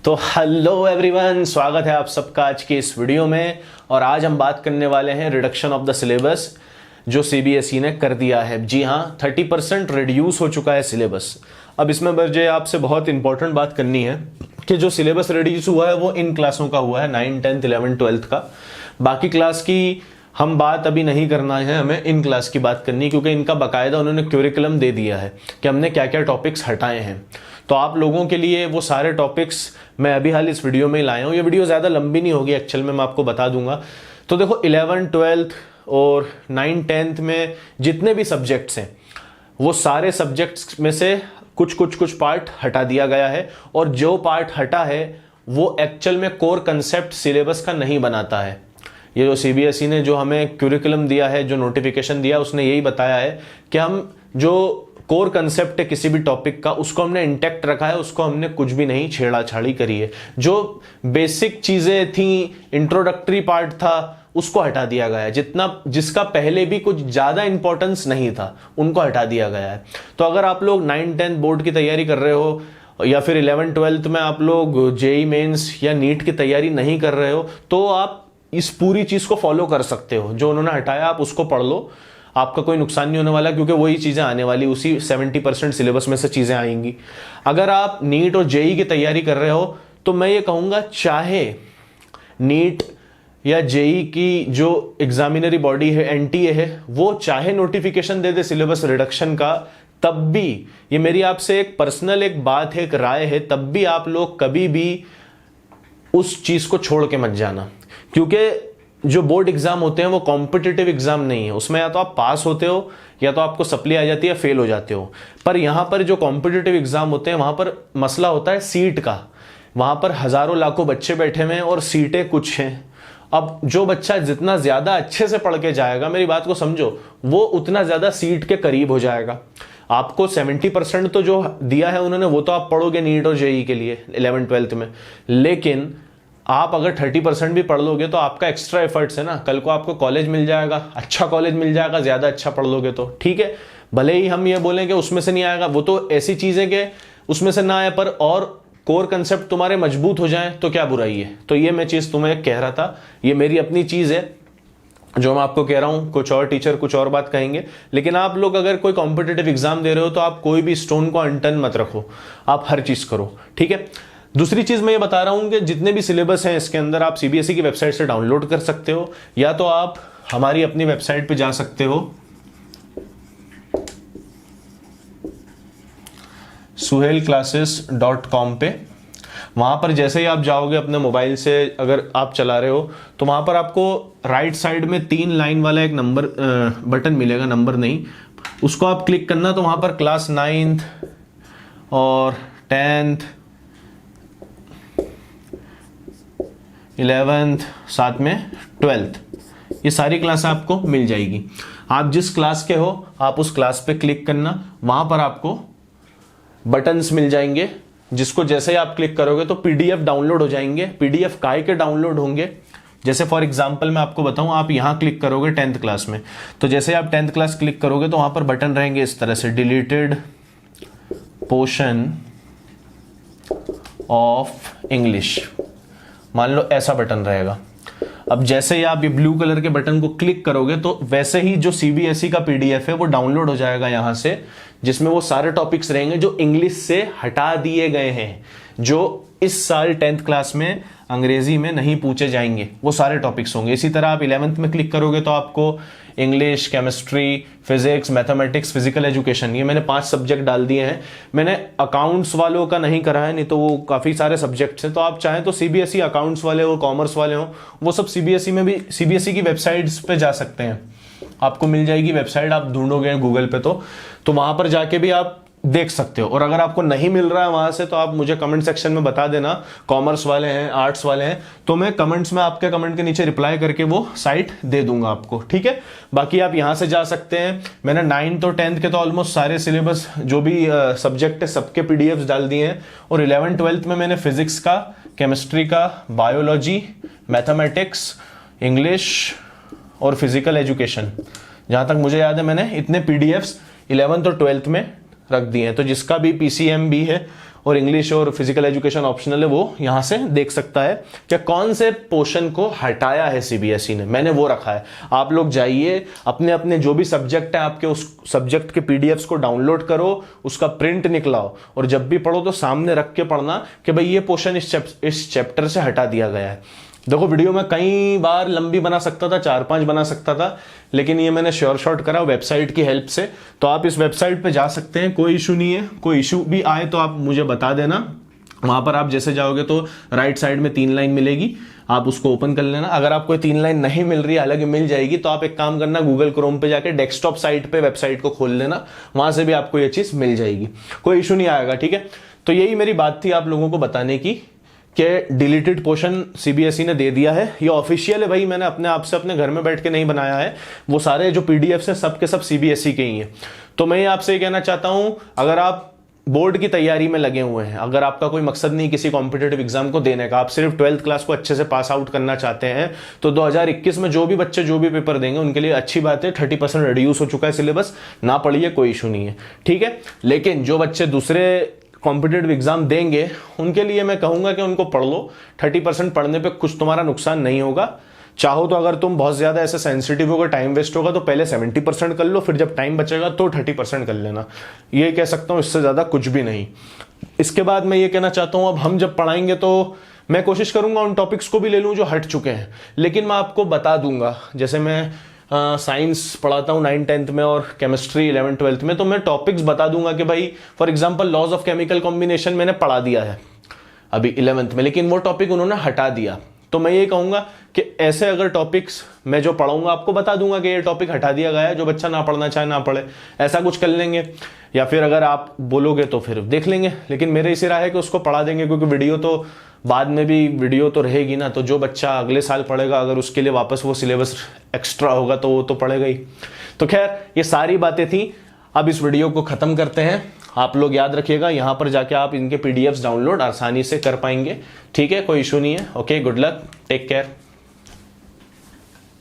तो hello everyone, स्वागत है आप सबका आज के इस वीडियो में। और आज हम बात करने वाले हैं रिडक्शन ऑफ द सिलेबस जो सीबीएसई ने कर दिया है। जी हाँ, 30% रिड्यूस हो चुका है सिलेबस। अब इसमें मुझे आपसे बहुत इंपॉर्टेंट बात करनी है कि जो सिलेबस रिड्यूस हुआ है वो इन क्लासों का हुआ है, 9, 10, 11, 12 का। बाकी क्लास की हम बात अभी नहीं करना है, हमें इन क्लास की बात करनी है क्योंकि इनका बाकायदा उन्होंने क्यूरिकुलम दे दिया है कि हमने क्या क्या टॉपिक्स हटाए हैं। तो आप लोगों के लिए वो सारे टॉपिक्स मैं अभी हाल इस वीडियो में लाया हूँ। ये वीडियो ज़्यादा लंबी नहीं होगी, एक्चुअल में मैं आपको बता दूंगा। तो देखो 11, 12 और 9, 10 में जितने भी सब्जेक्ट्स हैं वो सारे सब्जेक्ट्स में से कुछ पार्ट हटा दिया गया है। और जो पार्ट हटा है वो एक्चुअल में कोर कंसेप्ट सिलेबस का नहीं बनाता है। ये जो सीबीएसई ने जो हमें क्यूरिकुलम दिया है, जो नोटिफिकेशन दिया, उसने यही बताया है कि हम जो कोर कंसेप्ट है किसी भी टॉपिक का उसको हमने इंटैक्ट रखा है, उसको हमने कुछ भी नहीं छेड़ाछाड़ी करी है। जो बेसिक चीजें थी, इंट्रोडक्टरी पार्ट था, उसको हटा दिया गया है। जिसका पहले भी कुछ ज्यादा इंपॉर्टेंस नहीं था उनको हटा दिया गया है। तो अगर आप लोग 9, 10 बोर्ड की तैयारी कर रहे हो या फिर 11, 12 में आप लोग जेई मेंस या नीट की तैयारी नहीं कर रहे हो तो आप इस पूरी चीज को फॉलो कर सकते हो। जो उन्होंने हटाया आप उसको पढ़ लो, आपका कोई नुकसान नहीं होने वाला क्योंकि वही चीजें आने वाली, उसी 70% सिलेबस में से चीजें आएंगी। अगर आप नीट और जेई की तैयारी कर रहे हो तो मैं ये कहूंगा, चाहे नीट या जेई की जो एग्जामिनरी बॉडी है, एनटीए है, वो चाहे नोटिफिकेशन दे दे सिलेबस रिडक्शन का, तब भी ये मेरी आपसे एक पर्सनल एक बात है, एक राय है, तब भी आप लोग कभी भी उस चीज को छोड़ के मत जाना। क्योंकि जो बोर्ड एग्जाम होते हैं वो कॉम्पिटिटिव एग्जाम नहीं है, उसमें या तो आप पास होते हो या तो आपको सप्ली आ जाती है, फेल हो जाते हो। पर यहां पर जो कॉम्पिटिटिव एग्जाम होते हैं वहां पर मसला होता है सीट का। वहां पर हजारों लाखों बच्चे बैठे हुए हैं और सीटें कुछ हैं। अब जो बच्चा जितना ज्यादा अच्छे से पढ़ के जाएगा, मेरी बात को समझो, वो उतना ज्यादा सीट के करीब हो जाएगा। आपको 70% तो जो दिया है उन्होंने वो तो आप पढ़ोगे नीट और जेई के लिए 11, 12 में, लेकिन आप अगर 30% भी पढ़ लोगे तो आपका एक्स्ट्रा एफर्ट्स है ना। कल को आपको कॉलेज मिल जाएगा, अच्छा कॉलेज मिल जाएगा, ज्यादा अच्छा पढ़ लोगे तो ठीक है। भले ही हम ये बोलें कि उसमें से नहीं आएगा, वो तो ऐसी चीज है कि उसमें से ना आए, पर और कोर कंसेप्ट तुम्हारे मजबूत हो जाएं तो क्या बुराई है। तो ये मैं चीज तुम्हें कह रहा था, ये मेरी अपनी चीज है जो मैं आपको कह रहा हूं। कुछ और टीचर कुछ और बात कहेंगे, लेकिन आप लोग अगर कोई कॉम्पिटिटिव एग्जाम दे रहे हो तो आप कोई भी स्टोन को अनटर्न मत रखो, आप हर चीज करो, ठीक है। दूसरी चीज मैं ये बता रहा हूं कि जितने भी सिलेबस हैं इसके अंदर आप सीबीएसई की वेबसाइट से डाउनलोड कर सकते हो, या तो आप हमारी अपनी वेबसाइट पे जा सकते हो, suhelclasses.com पे। वहां पर जैसे ही आप जाओगे अपने मोबाइल से, अगर आप चला रहे हो तो वहां पर आपको राइट साइड में 3 लाइन वाला एक नंबर बटन मिलेगा, नंबर नहीं, उसको आप क्लिक करना। तो वहां पर क्लास 9th और 10th, 11th, साथ में 12th, ये सारी क्लास आपको मिल जाएगी। आप जिस क्लास के हो आप उस क्लास पे क्लिक करना, वहां पर आपको बटन्स मिल जाएंगे जिसको जैसे ही आप क्लिक करोगे तो पीडीएफ डाउनलोड हो जाएंगे। पीडीएफ काय के डाउनलोड होंगे, जैसे फॉर एग्जांपल मैं आपको बताऊं, आप यहां क्लिक करोगे 10th क्लास में, तो जैसे आप 10th क्लास क्लिक करोगे तो वहां पर बटन रहेंगे इस तरह से, डिलीटेड पोर्शन ऑफ इंग्लिश, मान लो ऐसा बटन रहेगा। अब जैसे ही आप ये ब्लू कलर के बटन को क्लिक करोगे तो वैसे ही जो सीबीएसई का पीडीएफ है वो डाउनलोड हो जाएगा यहां से, जिसमें वो सारे टॉपिक्स रहेंगे जो इंग्लिश से हटा दिए गए हैं, जो इस साल 10th क्लास में अंग्रेजी में नहीं पूछे जाएंगे, वो सारे टॉपिक्स होंगे। इसी तरह आप 11th में क्लिक करोगे तो आपको English, chemistry, physics, mathematics, physical education, ये मैंने 5 सब्जेक्ट डाल दिए हैं। मैंने अकाउंट्स वालों का नहीं करा है, नहीं तो वो काफी सारे सब्जेक्ट्स हैं। तो आप चाहें तो सीबीएसई अकाउंट्स वाले हो, कॉमर्स वाले हो, वो सब सीबीएसई में भी सीबीएसई की वेबसाइट्स पे जा सकते हैं। आपको मिल जाएगी वेबसाइट, आप ढूंढोगे गूगल पे तो वहां पर जाके भी आप देख सकते हो। और अगर आपको नहीं मिल रहा है वहां से तो आप मुझे कमेंट सेक्शन में बता देना, कॉमर्स वाले हैं, आर्ट्स वाले हैं, तो मैं कमेंट्स में आपके कमेंट के नीचे रिप्लाई करके वो साइट दे दूंगा आपको, ठीक है। बाकी आप यहां से जा सकते हैं। मैंने 9th और 10th के तो ऑलमोस्ट सारे सिलेबस जो भी सब्जेक्ट है सबके पीडीएफ डाल दिए हैं। और 11, 12 में मैंने फिजिक्स का, केमिस्ट्री का, बायोलॉजी, मैथमेटिक्स, इंग्लिश और फिजिकल एजुकेशन, जहां तक मुझे याद है मैंने इतने पीडीएफ्स 11th और 12th में रख दिए हैं। तो जिसका भी पीसीएम भी है और इंग्लिश और फिजिकल एजुकेशन ऑप्शनल है, वो यहां से देख सकता है कि कौन से पोर्शन को हटाया है सीबीएसई ने, मैंने वो रखा है। आप लोग जाइए, अपने अपने जो भी सब्जेक्ट है आपके, उस सब्जेक्ट के पीडीएफ्स को डाउनलोड करो, उसका प्रिंट निकलाओ, और जब भी पढ़ो तो सामने रख के पढ़ना कि भाई ये पोर्शन इस चैप्टर से हटा दिया गया है। देखो वीडियो में कई बार लंबी बना सकता था, 4-5 बना सकता था, लेकिन ये मैंने श्योर शॉर्ट करा वेबसाइट की हेल्प से। तो आप इस वेबसाइट पे जा सकते हैं, कोई इशू नहीं है। कोई इशू भी आए तो आप मुझे बता देना। वहां पर आप जैसे जाओगे तो राइट साइड में 3 लाइन मिलेगी, आप उसको ओपन कर लेना। अगर आपको 3 लाइन नहीं मिल रही, हालांकि मिल जाएगी, तो आप एक काम करना, गूगल क्रोम पे जाके डेस्कटॉप साइट पे वेबसाइट को खोल लेना, वहां से भी आपको ये चीज मिल जाएगी, कोई इशू नहीं आएगा। ठीक है, तो यही मेरी बात थी आप लोगों को बताने की कि डिलीटेड पोर्शन सीबीएसई ने दे दिया है। ये ऑफिशियल है भाई, मैंने अपने आप से अपने घर में बैठ के नहीं बनाया है। वो सारे जो पीडीएफ्स हैं सब के सब सीबीएसई के ही हैं। तो मैं आपसे ये कहना चाहता हूं, अगर आप बोर्ड की तैयारी में लगे हुए हैं, अगर आपका कोई मकसद नहीं किसी कॉम्पिटेटिव एग्जाम को देने का, आप सिर्फ 12th क्लास को अच्छे से पास आउट करना चाहते हैं, तो 2021 में जो भी बच्चे जो भी पेपर देंगे उनके लिए अच्छी बात है, 30% रिड्यूस हो चुका है सिलेबस, ना पढ़िए, कोई इशू नहीं है। ठीक है, लेकिन जो बच्चे दूसरे कॉम्पिटेटिव एग्जाम देंगे उनके लिए मैं कहूंगा कि उनको पढ़ लो। 30% पढ़ने पे कुछ तुम्हारा नुकसान नहीं होगा। चाहो तो अगर तुम बहुत ज्यादा ऐसे सेंसिटिव होगा, टाइम वेस्ट होगा, तो पहले 70% कर लो, फिर जब टाइम बचेगा तो 30% कर लेना। ये कह सकता हूं, इससे ज्यादा कुछ भी नहीं। इसके बाद मैं ये कहना चाहता हूं, अब हम जब पढ़ाएंगे तो मैं कोशिश करूंगा उन टॉपिक्स को भी ले लूं जो हट चुके हैं, लेकिन मैं आपको बता दूंगा। जैसे मैं साइंस पढ़ाता हूँ 9th-10th में और केमिस्ट्री 11th-12th में, तो मैं टॉपिक्स बता दूंगा कि भाई for example laws of chemical combination मैंने पढ़ा दिया है अभी 11th में, लेकिन वो टॉपिक उन्होंने हटा दिया। तो मैं ये कहूंगा कि ऐसे अगर टॉपिक्स मैं जो पढ़ाऊंगा आपको बता दूंगा कि ये टॉपिक हटा दिया गया है, जो बच्चा ना पढ़ना चाहे ना पढ़े, ऐसा कुछ कर लेंगे। या फिर अगर आप बोलोगे तो फिर देख लेंगे, लेकिन मेरे इसी राय है कि उसको पढ़ा देंगे, क्योंकि वीडियो तो बाद में भी वीडियो तो रहेगी ना। तो जो बच्चा अगले साल पढ़ेगा, अगर उसके लिए वापस वो सिलेबस एक्स्ट्रा होगा तो वो तो पढ़ेगा ही। तो खैर ये सारी बातें थी, अब इस वीडियो को खत्म करते हैं। आप लोग याद रखिएगा, यहां पर जाके आप इनके पीडीएफ्स डाउनलोड आसानी से कर पाएंगे। ठीक है, कोई इशू नहीं है। Okay, good luck, take care.